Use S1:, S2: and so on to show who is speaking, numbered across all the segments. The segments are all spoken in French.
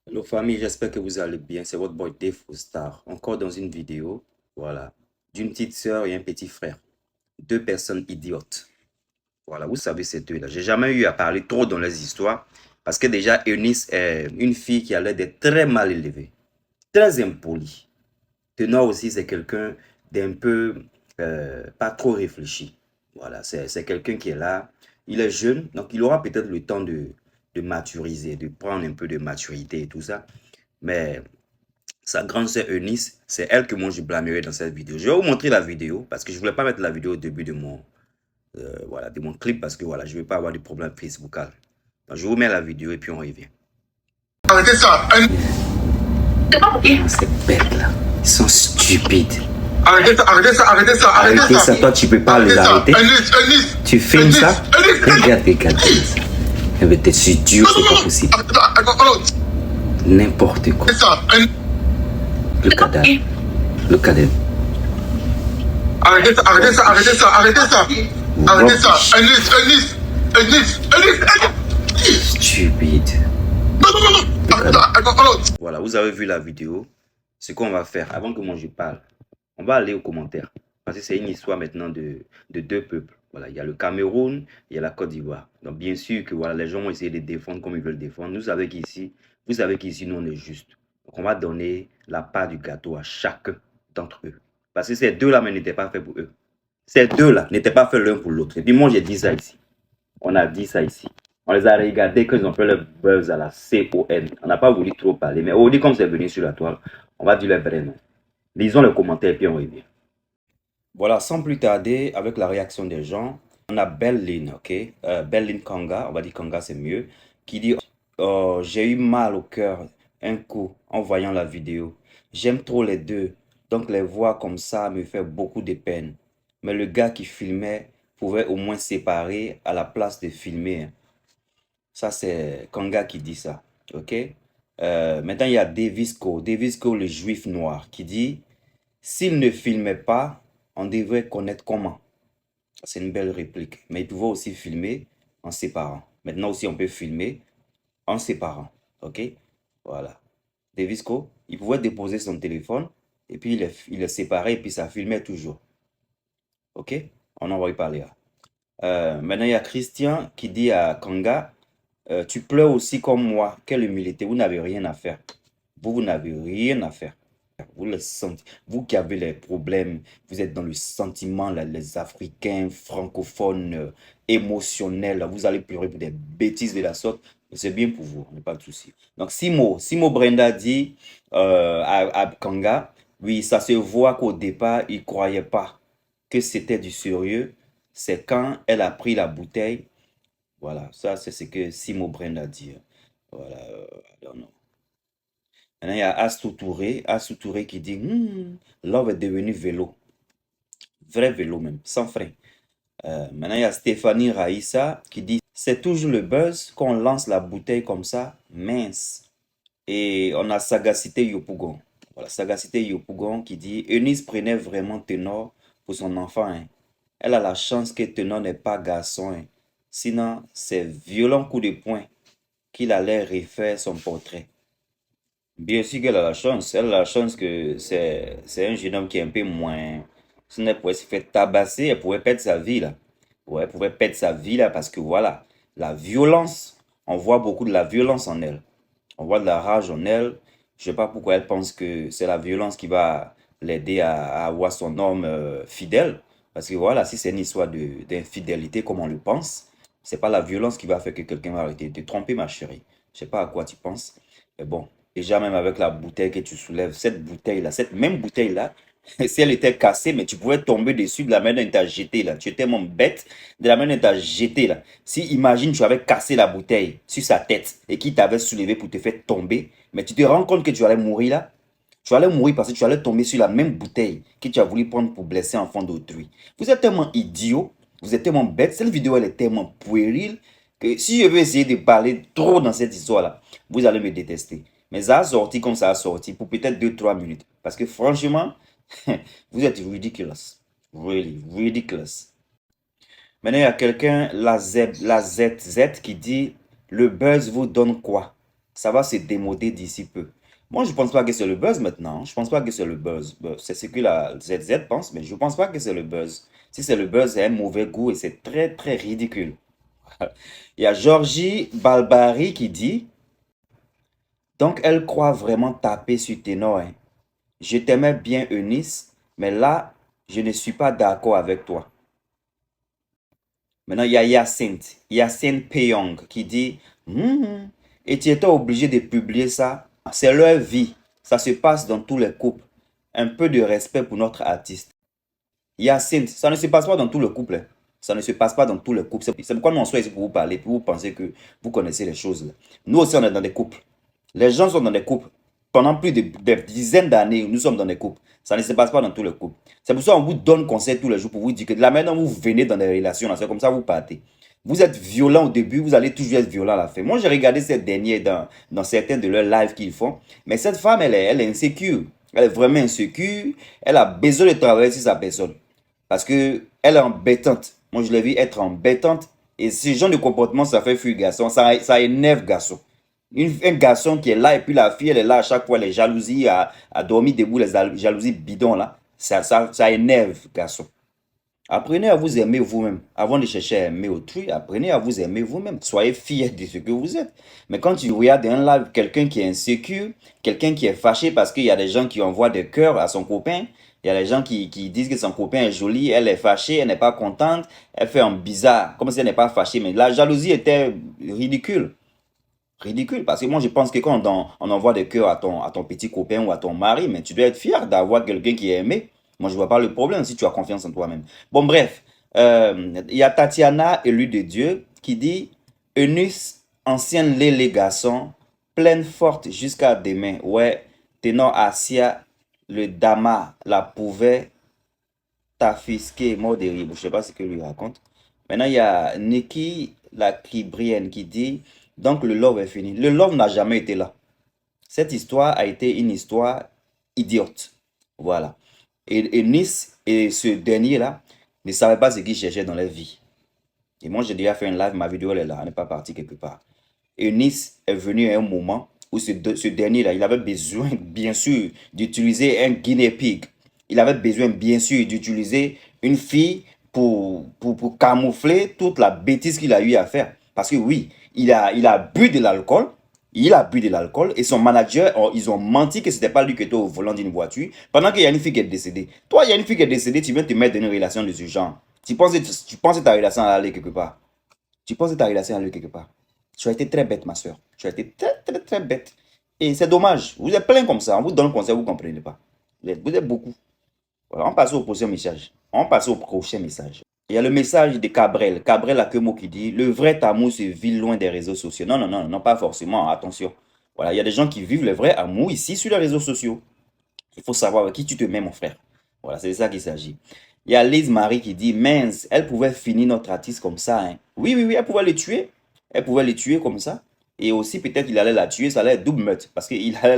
S1: Hello famille, j'espère que vous allez bien. C'est votre boy Dave Star. Encore dans une vidéo, voilà, d'une petite sœur et un petit frère. Deux personnes idiotes. Voilà, vous savez ces deux-là. J'ai jamais eu à parler trop dans les histoires parce que déjà Eunice est une fille qui a l'air d'être très mal élevée, très impolie. Tenor aussi, c'est quelqu'un d'un peu pas trop réfléchi. Voilà, c'est quelqu'un qui est là. Il est jeune, donc il aura peut-être le temps de maturiser, de prendre un peu de maturité et tout ça. Mais sa grande sœur Eunice, c'est elle que moi je blâmerai dans cette vidéo. Je vais vous montrer la vidéo parce que je voulais pas mettre la vidéo au début de mon, voilà, de mon clip parce que voilà, je ne veux pas avoir de problème Facebook. Donc, je vous mets la vidéo et puis on revient. Arrêtez ça! Ces bêtes-là, ils sont stupides. Arrêtez ça, arrêtez ça, arrêtez ça, arrêtez ça. Toi, tu peux pas les arrêter. Tu filmes ça? Regarde, regarde ça. Mais t'es si dur, c'est pas possible. N'importe quoi. Le cadavre. Le cadavre. Arrêtez ça, arrêtez ça, arrêtez ça, arrêtez ça. Arrêtez ça. Stupide. Voilà, vous avez vu la vidéo. Ce qu'on va faire, avant que moi je parle, on va aller aux commentaires. Parce que c'est une histoire maintenant de deux peuples. Voilà, il y a le Cameroun, il y a la Côte d'Ivoire. Donc bien sûr que voilà, les gens vont essayer de défendre comme ils veulent défendre. Vous savez qu'ici, nous on est juste. Donc on va donner la part du gâteau à chacun d'entre eux. Parce que ces deux-là n'étaient pas faits pour eux. Ces deux-là n'étaient pas faits l'un pour l'autre. Et puis moi j'ai dit ça ici. On a dit ça ici. On les a regardés quand ils ont fait le buzz à la CON. On n'a pas voulu trop parler. Mais aujourd'hui, comme c'est venu sur la toile, on va dire le vrai nom. Lisons les commentaires et puis on revient. Voilà, sans plus tarder, avec la réaction des gens, on a Berlin, ok? Berlin Kanga, on va dire Kanga c'est mieux, qui dit j'ai eu mal au cœur un coup en voyant la vidéo. J'aime trop les deux, donc les voir comme ça me fait beaucoup de peine. Mais le gars qui filmait pouvait au moins séparer à la place de filmer. Ça, c'est Kanga qui dit ça. OK? Maintenant, il y a Davisco. Davisco, le juif noir, qui dit s'il ne filmait pas, on devrait connaître comment. C'est une belle réplique. Mais il pouvait aussi filmer en séparant. Maintenant aussi, on peut filmer en séparant. OK? Voilà. Davisco, il pouvait déposer son téléphone et puis il le séparait et puis ça filmait toujours. OK? On en va y parler là. Maintenant, il y a Christian qui dit à Kanga tu pleures aussi comme moi. Quelle humilité. Vous n'avez rien à faire. Vous n'avez rien à faire. Vous le sentez. Vous qui avez les problèmes, vous êtes dans le sentiment, là, les Africains, francophones, émotionnels. Là, vous allez pleurer pour des bêtises de la sorte. C'est bien pour vous, n'est pas de souci. Donc, Simo Brenda dit à Kanga, oui, ça se voit qu'au départ, il ne croyait pas que c'était du sérieux. C'est quand elle a pris la bouteille. Voilà, ça c'est ce que Simo Brenda dit. Voilà, I don't know. Maintenant, il y a Astou Touré qui dit Love est devenu vélo. Vrai vélo même, sans frein. Maintenant, il y a Stéphanie Raïssa qui dit c'est toujours le buzz quand on lance la bouteille comme ça, mince. Et on a Sagacité Yopougon. Voilà, Sagacité Yopougon qui dit Eunice prenait vraiment Ténor pour son enfant. Hein. Elle a la chance que Ténor n'est pas garçon. Hein. Sinon, c'est violent coup de poing qu'il allait refaire son portrait. Bien sûr qu'elle a la chance. Elle a la chance que c'est un jeune homme qui est un peu moins. Sinon, elle pourrait se faire tabasser, elle pourrait perdre sa vie là. Ouais, elle pourrait perdre sa vie là parce que voilà, la violence, on voit beaucoup de la violence en elle. On voit de la rage en elle. Je sais pas pourquoi elle pense que c'est la violence qui va l'aider à avoir son homme fidèle. Parce que voilà, si c'est une histoire d'infidélité comme on le pense, c'est pas la violence qui va faire que quelqu'un va arrêter de te tromper, ma chérie. Je sais pas à quoi tu penses. Mais bon, déjà même avec la bouteille que tu soulèves, cette bouteille-là, cette même bouteille-là, si elle était cassée, mais tu pouvais tomber dessus de la manière dont tu as jeté là. Tu es tellement bête de la manière dont tu as jeté là. Si imagine tu avais cassé la bouteille sur sa tête et qu'il t'avait soulevé pour te faire tomber, mais tu te rends compte que tu allais mourir là. Tu allais mourir parce que tu allais tomber sur la même bouteille que tu as voulu prendre pour blesser un enfant d'autrui. Vous êtes tellement idiot, vous êtes tellement bête. Cette vidéo elle est tellement puérile que si je veux essayer de parler trop dans cette histoire là, vous allez me détester. Mais ça a sorti comme ça a sorti pour peut-être 2-3 minutes. Parce que franchement, vous êtes ridiculous. Really, ridiculous. Maintenant, il y a quelqu'un, la ZZ, qui dit le buzz vous donne quoi?
S2: ça va se démoder d'ici peu. Moi, je ne pense pas que c'est le buzz maintenant. Je ne pense pas que c'est le buzz. C'est ce que la ZZ pense, mais je ne pense pas que c'est le buzz. Si c'est le buzz, c'est un mauvais goût et c'est très, très ridicule. Il y a Georgie Balbari qui dit, donc elle croit vraiment taper sur Ténor, hein. Je t'aimais bien, Eunice, mais là, je ne suis pas d'accord avec toi. Maintenant, il y a Yacine Peyong qui dit, et tu étais obligé de publier ça. C'est leur vie. Ça se passe dans tous les couples. Un peu de respect pour notre artiste. Yacine, ça ne se passe pas dans tous les couples, hein. Ça ne se passe pas dans tous les couples. C'est pourquoi nous on soit ici pour vous parler, pour vous penser que vous connaissez les choses, là. Nous aussi, on est dans des couples. Les gens sont dans des couples. Pendant plus de dizaines d'années, nous sommes dans des couples. Ça ne se passe pas dans tous les couples. C'est pour ça qu'on vous donne conseil tous les jours pour vous dire que de la manière dont vous venez dans des relations, c'est comme ça que vous partez. Vous êtes violent au début, vous allez toujours être violent à la fin. Moi, j'ai regardé cette dernière dans certains de leurs lives qu'ils font. Mais cette femme, elle est insécure. Elle est vraiment insécure. Elle a besoin de travailler sur sa personne. Parce que elle est embêtante. Moi, je l'ai vu être embêtante. Et ce genre de comportement, ça fait fuir garçon. Ça énerve garçon. Un garçon qui est là et puis la fille, elle est là à chaque fois, les jalousies, à dormir debout, les jalousies bidons là. Ça énerve, garçon. Apprenez à vous aimer vous-même. Avant de chercher à aimer autrui, apprenez à vous aimer vous-même. Soyez fiers de ce que vous êtes. Mais quand tu regardes un live quelqu'un qui est insécure, quelqu'un qui est fâché parce qu'il y a des gens qui envoient des cœurs à son copain, il y a des gens qui disent que son copain est joli, elle est fâchée, elle n'est pas contente, elle fait un bizarre, comme si elle n'est pas fâchée. Mais la jalousie était ridicule. Ridicule, parce que moi je pense que quand on envoie des cœurs à ton petit copain ou à ton mari, mais tu dois être fier d'avoir quelqu'un qui est aimé. Moi je vois pas le problème si tu as confiance en toi-même. Bon bref, il y a Tatiana, élue de Dieu, qui dit, Eunice, ancienne lélégation, pleine forte jusqu'à demain. Ouais, ténor Asia, le dama la pouvait t'affisquer, mort de rire. Je sais pas ce que lui raconte. Maintenant, il y a Nikki, la Kibrienne, qui dit, donc le love est fini. Le love n'a jamais été là. Cette histoire a été une histoire idiote. Voilà. Et Nice et ce dernier-là ne savaient pas ce qu'ils cherchaient dans leur vie. Et moi, j'ai déjà fait un live, ma vidéo elle est là, elle n'est pas partie quelque part. Et Nice est venu à un moment où ce dernier-là, il avait besoin, bien sûr, d'utiliser un guinea pig. Il avait besoin, bien sûr, d'utiliser une fille pour camoufler toute la bêtise qu'il a eu à faire. Parce que oui, il a bu de l'alcool. Il a bu de l'alcool et son manager, ils ont menti que c'était pas lui qui était au volant d'une voiture pendant qu'il y a une fille qui est décédée. Toi, il y a une fille qui est décédée, tu viens te mettre dans une relation de ce genre. Tu penses que ta relation allait aller quelque part. Tu penses que ta relation allait aller quelque part. Tu as été très bête, ma soeur. Tu as été très, très, très bête. Et c'est dommage. Vous êtes plein comme ça. On vous donne conseil, vous ne comprenez pas. Vous êtes beaucoup. Voilà, on passe au prochain message. On passe au prochain message. Il y a le message de Cabrel. Cabrel a que mot qui dit, le vrai amour se vit loin des réseaux sociaux. Non, non, non, non, pas forcément. Attention. Voilà, il y a des gens qui vivent le vrai amour ici sur les réseaux sociaux. Il faut savoir avec qui tu te mets, mon frère. Voilà, c'est de ça qu'il s'agit. Il y a Lise Marie qui dit, mince, elle pouvait finir notre artiste comme ça, hein. Oui, oui, oui, elle pouvait le tuer. Elle pouvait le tuer comme ça. Et aussi, peut-être qu'il allait la tuer, ça allait être double meurtre. Parce il allait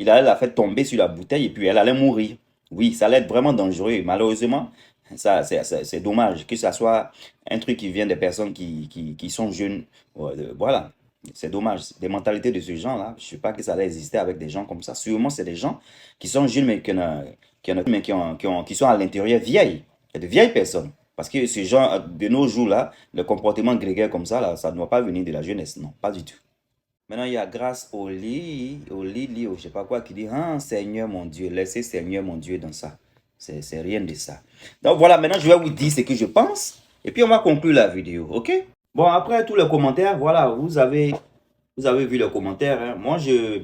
S2: la faire tomber sur la bouteille et puis elle allait mourir. Oui, ça allait être vraiment dangereux. Malheureusement, ça, c'est dommage que ça soit un truc qui vient des personnes qui sont jeunes. Voilà, c'est dommage. Des mentalités de ce genre-là, je ne sais pas que ça allait exister avec des gens comme ça. Sûrement, c'est des gens qui sont jeunes, mais qui sont à l'intérieur vieilles. Il y a de vieilles personnes. Parce que ces gens, de nos jours-là, le comportement grégaire comme ça, là, ça ne doit pas venir de la jeunesse. Non, pas du tout. Maintenant, il y a grâce au lit, au je sais pas quoi, qui dit, ah, Seigneur mon Dieu, laissez Seigneur mon Dieu dans ça. C'est rien de ça. Donc voilà, maintenant, je vais vous dire ce que je pense. Et puis, on va conclure la vidéo, ok? Bon, après tous les commentaires, voilà, vous avez vu les commentaires, hein. Moi, je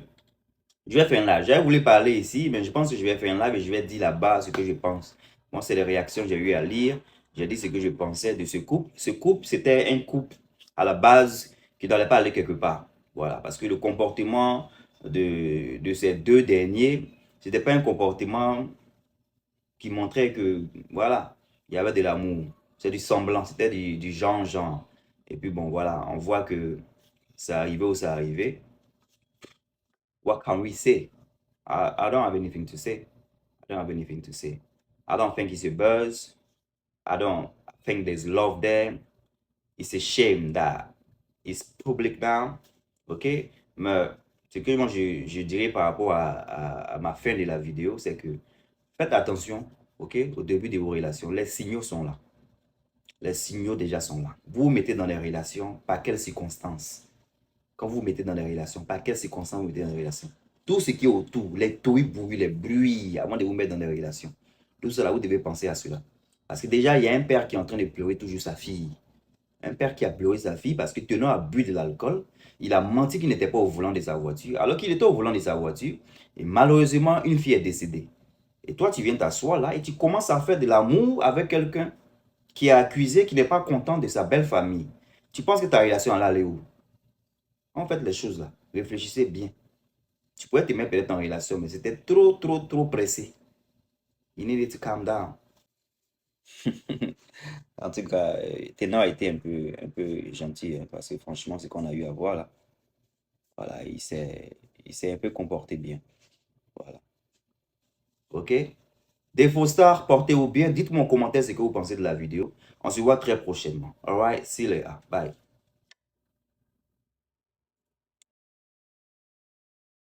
S2: vais faire un live. J'avais voulu parler ici, mais je pense que je vais faire un live et je vais dire là-bas ce que je pense. Moi, c'est les réactions que j'ai eu à lire. J'ai dit ce que je pensais de ce couple. Ce couple, c'était un couple à la base qui n'allait pas aller quelque part. Voilà, parce que le comportement de ces deux derniers, c'était pas un comportement qui montrait que, voilà, il y avait de l'amour. C'est du semblant, c'était du genre. Et puis bon, voilà, on voit que ça arrivait où ça arrivait. What can we say? I don't have anything to say. I don't have anything to say. I don't think it's a buzz. I don't think there's love there. It's a shame that it's public now. OK? Mais
S1: Ce que moi je dirais par rapport à ma fin de la vidéo, c'est que faites attention, ok, au début de vos relations. Les signaux sont là. Les signaux déjà sont là. Vous vous mettez dans les relations, par quelles circonstances? Quand vous vous mettez dans les relations, par quelles circonstances vous mettez dans les relations? Tout ce qui est autour, les bruits, les bruits, avant de vous mettre dans les relations. Tout cela, vous devez penser à cela. Parce que déjà, il y a un père qui est en train de pleurer toujours sa fille. Un père qui a pleuré sa fille parce que tenant à bu de l'alcool, il a menti qu'il n'était pas au volant de sa voiture, alors qu'il était au volant de sa voiture. Et malheureusement, une fille est décédée. Et toi, tu viens t'asseoir là et tu commences à faire de l'amour avec quelqu'un qui est accusé, qui n'est pas content de sa belle famille. Tu penses que ta relation allait aller où? En fait, les choses là, réfléchissez bien. Tu pourrais te mettre peut-être en relation, mais c'était trop pressé. You needed to calm down.
S2: En tout cas, Ténor a été un peu gentil, hein, parce que franchement, ce qu'on a eu à voir là, voilà, il s'est un peu comporté bien. Voilà.
S1: Ok? Des faux stars, portez-vous bien. Dites-moi en commentaire ce que vous pensez de la vidéo. On se voit très prochainement. Alright, see you later. Bye.